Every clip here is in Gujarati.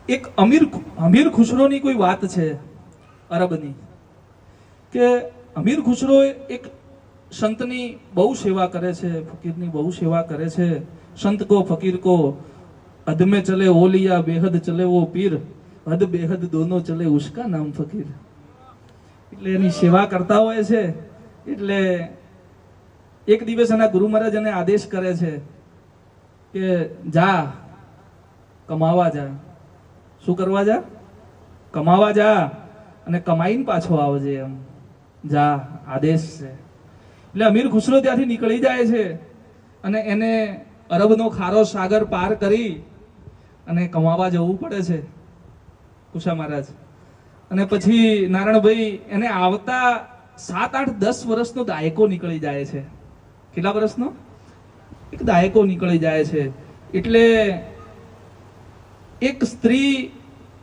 એક અમીર ખુસરોની કોઈ વાત છે અરબની, કે અમીર ખુસરો એક સંતની બહુ સેવા કરે છે, ફકીરની બહુ સેવા કરે છે. સંત કો ફકીર કો હદ में चले ओलिया, बेहद चले वो पीर, हद बेहद दोनों चले उसका नाम फकीर. એટલે એની સેવા કરતા હોય છે. એટલે એક દિવસ એના ગુરુ મહારાજ એને આદેશ કરે છે કે જા કમાવા જા. શું કરવા જા? કમાવા જા અને કમાઈને પાછો આવજે, એમ જા આદેશ છે. એટલે અમીર ખુસરો ત્યાંથી નીકળી જાય છે અને એને અરબનો ખારો સાગર પાર કરી અને કમાવા જવું પડે છે કુશા મહારાજ. અને પછી નારાયણભાઈ એને આવતા 7, 8, 10 વર્ષનો દાયકો નીકળી જાય છે. કેટલા વર્ષનો? એક દાયકો નીકળી જાય છે. એટલે એક સ્ત્રી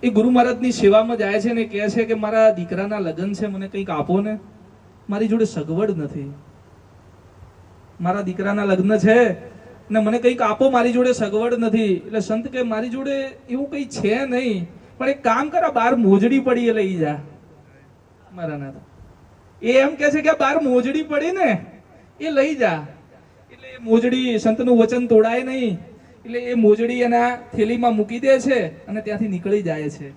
એ ગુરુ મહારાજની સેવામાં જાય છે ને કહે છે કે મારા દીકરાના લગ્ન છે, મને કંઈક આપો ને, મારી જોડે સગવડ નથી. મારા દીકરાના લગ્ન છે ને મને કંઈક આપો, મારી જોડે સગવડ નથી. એટલે સંત કે મારી જોડે એવું કંઈ છે નહીં, પણ એક કામ કર, બહાર મોજડી પડી એ લઈ જા. મારા નાથ એ એમ કે છે કે બહાર મોજડી પડી ને એ લઈ જા. એટલે એ મોજડી, સંતનું વચન તોડાય નહીં, એટલે એ મોજડી એના થેલીમાં મૂકી દે છે અને ત્યાંથી નીકળી જાય છે.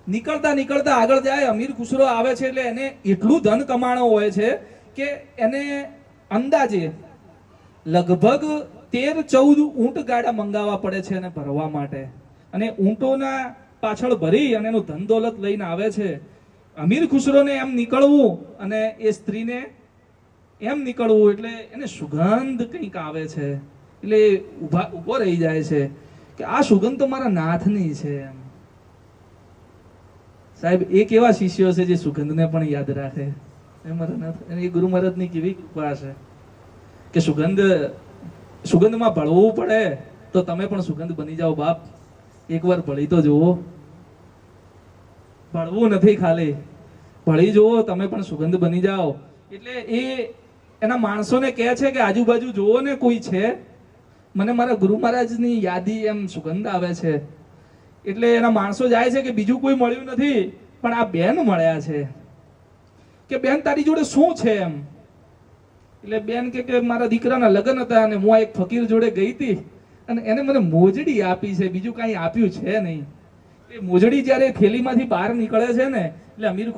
નીકળતા નીકળતા આગળ જાય, અમીર ખુસરો આવે છે. એટલે એને એટલું ધન કમાણો હોય છે કે એને અંદાજે લગભગ 13-14 ઊંટ ગાડા મંગાવવા પડે છે એને ભરવા માટે. અને ઊંટોના પાછળ ભરી અને એનું ધન દોલત લઈને આવે છે. અમીર ખુસરોને એમ નીકળવું અને એ સ્ત્રીને એમ નીકળવું, એટલે એને સુગંધ કંઈક આવે છે. એટલે ઉભો રહી જાય છે કે આ સુગંધ તો મારા નાથની છે. એમ સાહેબ, એક એવા શિષ્યો છે જે સુગંધને પણ યાદ રાખે. મારા નાથ, એ ગુરુ મહારાજની કેવી કૃપા છે કે સુગંધમાં ભળવું પડે તો તમે પણ સુગંધ બની જાઓ. બાપ, એકવાર ભળી તો જુઓ. ભળવું નથી, ખાલી ભળી જુઓ, તમે પણ સુગંધ બની જાઓ. એટલે એ એના માણસોને કહે છે કે આજુબાજુ જુઓ ને કોઈ છે, મને મારા ગુરુ મહારાજની યાદી એમ સુગંધ આવે છે. એટલે એના માણસો જાય છે કે બીજું કોઈ મળ્યું નથી, પણ આ બેન મળ્યા છે. કે બેન તારી જોડે શું છે એમ? એટલે બેન કે મારા દીકરાના લગ્ન હતા અને હું આ એક ફકીર જોડે ગઈ હતી અને એને મને મોજડી આપી છે, બીજું કાંઈ આપ્યું છે નહીં. એ મોજડી જ્યારે થેલીમાંથી બહાર નીકળે છે ને, એટલે અમીર